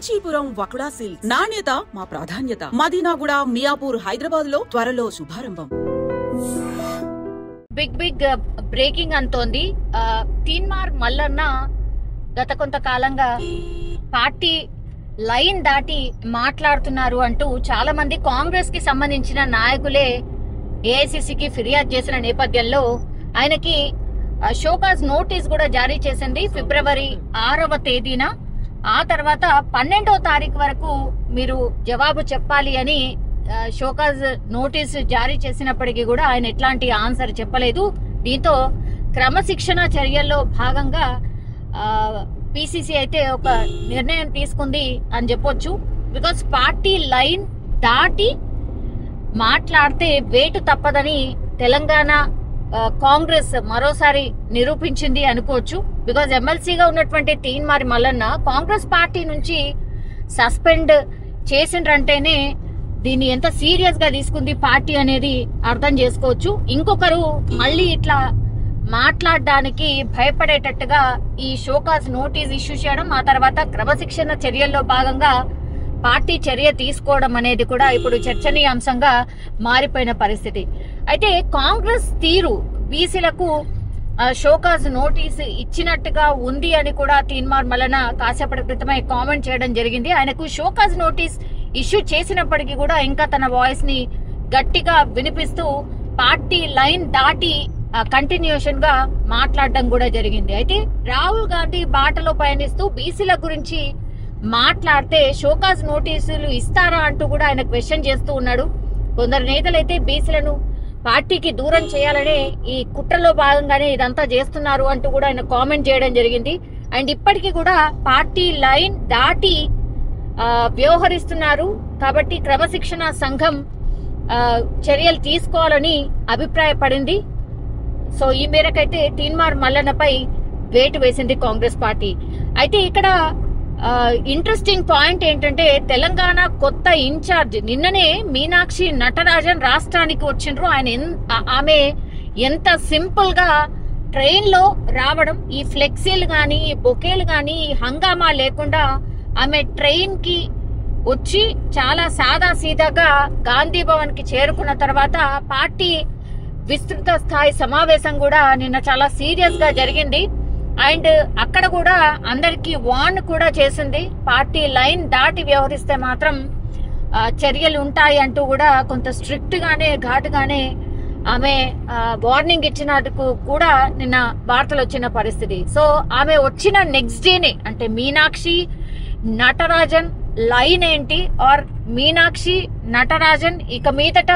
Kanchipuram వకుడా silks నాణ్యత మా ప్రాధాన్యత. మదీనాగూడ, మియాపూర్, హైదరాబాద్ లో త్వరలో శుభారంభం. బిగ్ బ్రేకింగ్ అంటోంది. తీన్మార్ మల్లన్న గత కొంతకాలంగా పార్టీ లైన్ దాటి మాట్లాడుతున్నారు అంటూ చాలా మంది కాంగ్రెస్ కి సంబంధించిన నాయకులే ఏఐసిసికి ఫిర్యాదు చేసిన నేపథ్యంలో ఆయనకి షోకాజ్ నోటీస్ కూడా జారీ చేసింది ఫిబ్రవరి 6వ తేదీన. ఆ తర్వాత 12వ తారీఖు వరకు మీరు జవాబు చెప్పాలి అని షోకాజ్ నోటీస్ జారీ చేసినప్పటికీ కూడా ఆయన ఎట్లాంటి ఆన్సర్ చెప్పలేదు. దీంతో క్రమశిక్షణ చర్యల్లో భాగంగా పిసిసి అయితే ఒక నిర్ణయం తీసుకుంది అని చెప్పొచ్చు. బికాస్ పార్టీ లైన్ దాటి మాట్లాడితే వేటు తప్పదని తెలంగాణ కాంగ్రెస్ మరోసారి నిరూపించింది అనుకోవచ్చు. బికాజ్ ఎమ్మెల్సీగా ఉన్నటువంటి తీన్మార్ మల్లన్న కాంగ్రెస్ పార్టీ నుంచి సస్పెండ్ చేసిండ్రంటేనే దీన్ని ఎంత సీరియస్ గా తీసుకుంది పార్టీ అనేది అర్థం చేసుకోవచ్చు. ఇంకొకరు మళ్ళీ ఇట్లా మాట్లాడడానికి భయపడేటట్టుగా ఈ షోకాజ్ నోటీస్ ఇష్యూ చేయడం, ఆ తర్వాత క్రమశిక్షణ చర్యల్లో భాగంగా పార్టీ చర్య తీసుకోవడం అనేది కూడా ఇప్పుడు చర్చనీయాంశంగా మారిపోయిన పరిస్థితి. అయితే కాంగ్రెస్ తీరు బీసీలకు షోకాజ్ నోటీస్ ఇచ్చినట్టుగా ఉంది అని కూడా తీన్మార్ మల్లన్న కాసేపటి క్రితమే కామెంట్ చేయడం జరిగింది. ఆయనకు షోకాజ్ నోటీస్ ఇష్యూ చేసినప్పటికీ కూడా ఇంకా తన వాయిస్ ని గట్టిగా వినిపిస్తూ పార్టీ లైన్ దాటి కంటిన్యూషన్ గా మాట్లాడడం కూడా జరిగింది. అయితే రాహుల్ గాంధీ బాటలో పయనిస్తూ బీసీల గురించి మాట్లాడితే షోకాజ్ నోటీసులు ఇస్తారా అంటూ కూడా ఆయన క్వశ్చన్ చేస్తూ ఉన్నాడు. కొందరు నేతలైతే బీసీలను పార్టీకి దూరం చేయాలనే ఈ కుట్రలో భాగంగానే ఇదంతా చేస్తున్నారు అంటూ కూడా ఆయన కామెంట్ చేయడం జరిగింది. అండ్ ఇప్పటికీ కూడా పార్టీ లైన్ దాటి వ్యవహరిస్తున్నారు కాబట్టి క్రమశిక్షణ సంఘం చర్యలు తీసుకోవాలని అభిప్రాయపడింది. సో ఈ మేరకైతే తీన్మార్ మల్లన్నపై వేటు వేసింది కాంగ్రెస్ పార్టీ. అయితే ఇక్కడ ఇంట్రెస్టింగ్ పాయింట్ ఏంటంటే తెలంగాణ కొత్త ఇన్ఛార్జ్ నిన్ననే మీనాక్షి నటరాజన్ రాష్ట్రానికి వచ్చిండ్రు. ఆమె ఎంత సింపుల్ గా ట్రైన్ లో రావడం, ఈ ఫ్లెక్సీలు గాని ఈ బొకేలు గాని ఈ హంగామా లేకుండా ఆమె ట్రైన్ కి వచ్చి చాలా సాదా సీదాగా గాంధీ భవన్ కి చేరుకున్న తర్వాత పార్టీ విస్తృత స్థాయి సమావేశం కూడా నిన్న చాలా సీరియస్ గా జరిగింది. అండ్ అక్కడ కూడా అందరికి వార్న్ కూడా చేసింది, పార్టీ లైన్ దాటి వ్యవహరిస్తే మాత్రం చర్యలు ఉంటాయి అంటూ కూడా కొంత స్ట్రిక్ట్ గానే ఘాటుగానే ఆమె వార్నింగ్ ఇచ్చినందుకు కూడా నిన్న వార్తలు వచ్చిన పరిస్థితి. సో ఆమె వచ్చిన నెక్స్ట్ డేనే అంటే మీనాక్షి నటరాజన్ లైన్ ఏంటి ఆర్ మీనాక్షి నటరాజన్ ఇక మీదట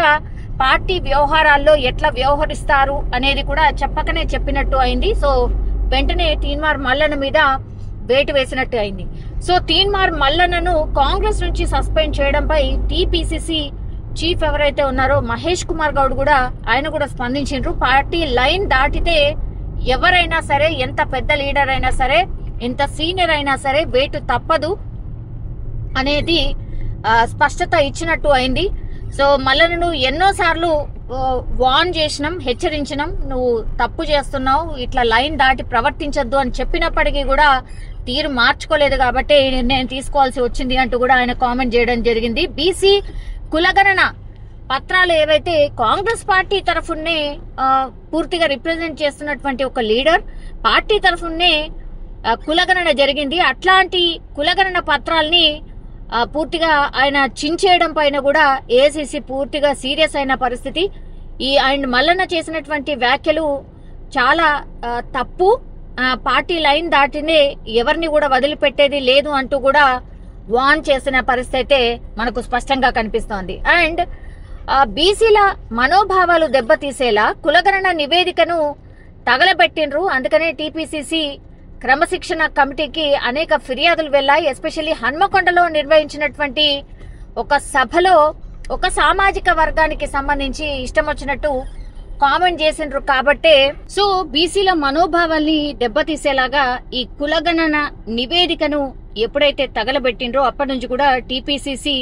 పార్టీ వ్యవహారాల్లో ఎట్లా వ్యవహరిస్తారు అనేది కూడా చెప్పకనే చెప్పినట్టు అయింది. సో వెంటనే తీన్మార్ మల్లన్న మీద వేటు వేసినట్టు అయింది. సో తీన్మార్ మల్లన్నను కాంగ్రెస్ నుంచి సస్పెండ్ చేయడంపై టీపీసీసీ చీఫ్ ఎవరైతే ఉన్నారో మహేష్ కుమార్ గౌడ్ కూడా ఆయన కూడా స్పందించారు. పార్టీ లైన్ దాటితే ఎవరైనా సరే, ఎంత పెద్ద లీడర్ అయినా సరే, ఎంత సీనియర్ అయినా సరే వేటు తప్పదు అనేది స్పష్టత ఇచ్చినట్టు అయింది. సో మల్లన్నను ఎన్నోసార్లు వార్న్ చేసినాం, హెచ్చరించినాం, నువ్వు తప్పు చేస్తున్నావు, ఇట్లా లైన్ దాటి ప్రవర్తించొద్దు అని చెప్పినప్పటికీ కూడా తీరు మార్చుకోలేదు కాబట్టి నిర్ణయం తీసుకోవాల్సి వచ్చింది అంటూ కూడా ఆయన కామెంట్ చేయడం జరిగింది. బీసీ కులగణన పత్రాలు ఏవైతే కాంగ్రెస్ పార్టీ తరఫునే పూర్తిగా రిప్రజెంట్ చేస్తున్నటువంటి ఒక లీడర్ పార్టీ తరఫునే కులగణన జరిగింది. అట్లాంటి కులగణన పత్రాల్ని పూర్తిగా ఆయన చించేయడం పైన కూడా ఏఐసిసి పూర్తిగా సీరియస్ అయిన పరిస్థితి. అండ్ మల్లన్న చేసినటువంటి వ్యాఖ్యలు చాలా తప్పు, పార్టీ లైన్ దాటినే ఎవరిని కూడా వదిలిపెట్టేది లేదు అంటూ కూడా వార్న్ చేసిన పరిస్థితి అయితే మనకు స్పష్టంగా కనిపిస్తోంది. అండ్ బీసీల మనోభావాలు దెబ్బతీసేలా కులగణన నివేదికను తగలబెట్టిండ్రు. అందుకనే టీపీసీసీ క్రమశిక్షణ కమిటీకి అనేక ఫిర్యాదులు వెళ్లాయి. ఎస్పెషల్లీ హన్మకొండలో నిర్వహించినటువంటి ఒక సభలో ఒక సామాజిక వర్గానికి సంబంధించి ఇష్టం వచ్చినట్టు కామెంట్ చేసిండ్రు కాబట్టే సో బీసీల మనోభావాల్ని దెబ్బతీసేలాగా ఈ కులగణన నివేదికను ఎప్పుడైతే తగలబెట్టిండ్రో అప్పటి నుంచి కూడా టీపీసీసీ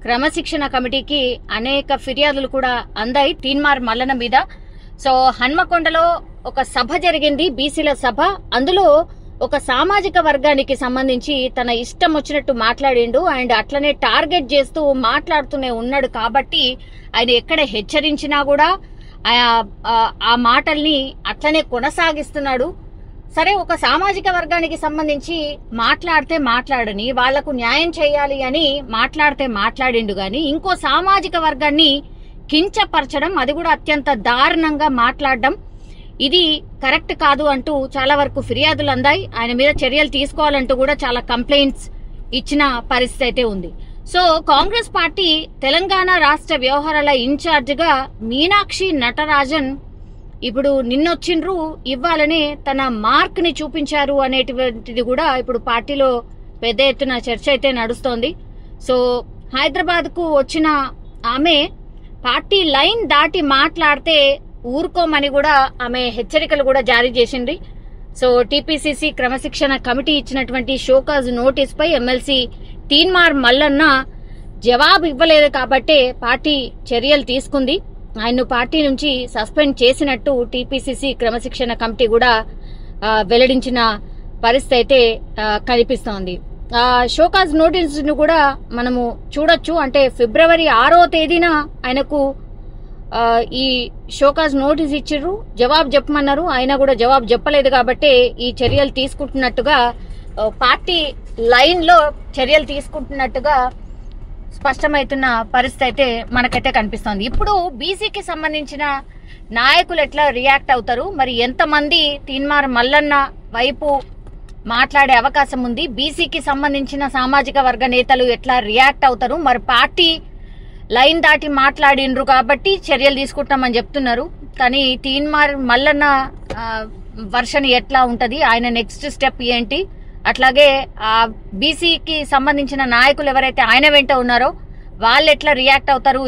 క్రమశిక్షణ కమిటీకి అనేక ఫిర్యాదులు కూడా అందాయి తీన్మార్ మల్లన్న మీద. సో హన్మకొండలో ఒక సభ జరిగింది, బీసీల సభ. అందులో ఒక సామాజిక వర్గానికి సంబంధించి తన ఇష్టం వచ్చినట్టు మాట్లాడిండు అండ్ అట్లనే టార్గెట్ చేస్తూ మాట్లాడుతూనే ఉన్నాడు. కాబట్టి ఆయన ఎక్కడ హెచ్చరించినా కూడా ఆ మాటల్ని అట్లనే కొనసాగిస్తున్నాడు. సరే, ఒక సామాజిక వర్గానికి సంబంధించి మాట్లాడితే మాట్లాడని, వాళ్లకు న్యాయం చేయాలి అని మాట్లాడితే మాట్లాడిండు గాని ఇంకో సామాజిక వర్గాన్ని కించపరచడం, అది కూడా అత్యంత దారుణంగా మాట్లాడడం, ఇది కరెక్ట్ కాదు అంటూ చాలా వరకు ఫిర్యాదులు అందాయి. ఆయన మీద చర్యలు తీసుకోవాలంటూ కూడా చాలా కంప్లైంట్స్ ఇచ్చిన పరిస్థితి అయితే ఉంది. సో కాంగ్రెస్ పార్టీ తెలంగాణ రాష్ట్ర వ్యవహారాల ఇన్ఛార్జ్ గా మీనాక్షి నటరాజన్ ఇప్పుడు నిన్నొచ్చిండ్రు, ఇవ్వాలనే తన మార్క్ ని చూపించారు అనేటువంటిది కూడా ఇప్పుడు పార్టీలో పెద్ద ఎత్తున చర్చ అయితే నడుస్తోంది. సో హైదరాబాద్ కు వచ్చిన ఆమె పార్టీ లైన్ దాటి మాట్లాడితే ఊరుకోమని కూడా ఆమె హెచ్చరికలు కూడా జారీ చేసింది. సో టీపీసీసీ క్రమశిక్షణ కమిటీ ఇచ్చినటువంటి షోకాజ్ నోటీస్ పై ఎమ్మెల్సీ తీన్మార్ మల్లన్న జవాబు ఇవ్వలేదు కాబట్టే పార్టీ చర్యలు తీసుకుంది. ఆయన్ను పార్టీ నుంచి సస్పెండ్ చేసినట్టు టీపీసీసీ క్రమశిక్షణ కమిటీ కూడా వెల్లడించిన పరిస్థితి అయితే కనిపిస్తోంది. షోకాజ్ నోటీస్ ను కూడా మనము చూడొచ్చు. అంటే ఫిబ్రవరి 6వ తేదీన ఆయనకు ఈ షోకాజ్ నోటీస్ ఇచ్చిర్రు, జవాబు చెప్పమన్నారు. ఆయన కూడా జవాబు చెప్పలేదు కాబట్టి ఈ చర్యలు తీసుకుంటున్నట్టుగా పార్టీ లైన్ లో చర్యలు తీసుకుంటున్నట్టుగా స్పష్టమవుతున్న పరిస్థితి అయితే మనకైతే కనిపిస్తోంది. ఇప్పుడు బీసీకి సంబంధించిన నాయకులు ఎట్లా రియాక్ట్ అవుతారు, మరి ఎంతమంది తీన్మార్ మల్లన్న వైపు మాట్లాడే అవకాశం ఉంది, బీసీకి సంబంధించిన సామాజిక వర్గ నేతలు ఎట్లా రియాక్ట్ అవుతారు, మరి పార్టీ లైన్ దాటి మాట్లాడిండ్రు కాబట్టి చర్యలు తీసుకుంటామని చెప్తున్నారు. కానీ తీన్మార్ మల్లన్న వర్షన్ ఎట్లా ఉంటది, ఆయన నెక్స్ట్ స్టెప్ ఏంటి, అట్లాగే ఆ బీసీకి సంబంధించిన నాయకులు ఎవరైతే ఆయన వెంట ఉన్నారో వాళ్ళు ఎట్లా రియాక్ట్ అవుతారు.